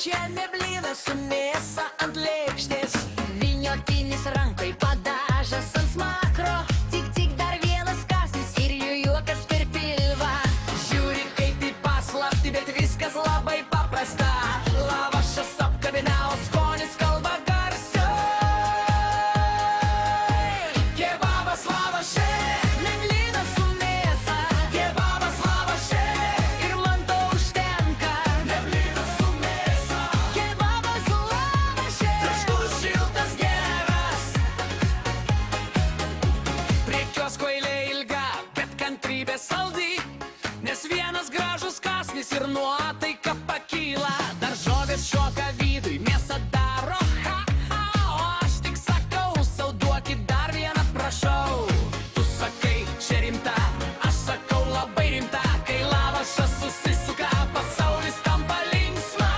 Čia blynas su mėsa ant lėkštės, vyniotinis rankoj padažas ant smakro. Tik dar vienas kąsnis ir jų juokas per pilvą. Žiūri kaip į paslaptį, bet viskas labai paprasta. Lavašas apkabina, o skonis kalba garsiai. Kebabas lavaše, ne blynas su mėsa. Kebabas lavaše ir man to užtenka. Ne blynas su mėsa. Kebabas lavaše, traškus šiltas geras. Prie kiosko eilė ilga, bet kantrybė saldi, nes vienas gražus kąsnis ir nuotaika pakyla. Daržovės šoka vidui, mėsa daro ha, ha, o aš tik sakau sau, duokit dar vieną, prašau. Tu sakai, čia rimta, aš sakau labai rimta. Kai lavašas susisuka, pasaulis tampa linksma.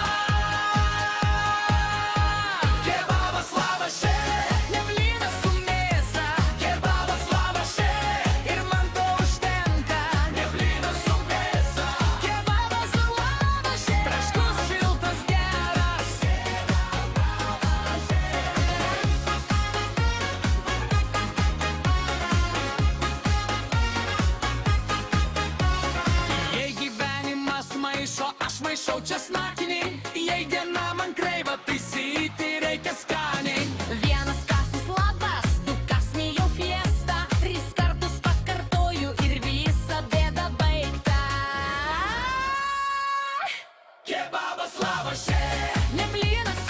Kebabas lavaše, ne blynas su mėsa. Kebabas lavaše ir man to užtenka. Ne blynas su mėsa. Kebabas lavaše, traškus šiltas geras. Jei gyvenimas maišo, aš maišau česnakinį. Jei diena man kreiva, taisyti reikia skaniai. Vienas kąsnis labas, du kąsniai jau fiesta. 3 kartus pakartoju ir visa bėda baigta. Kebabas lavaše, ne blynas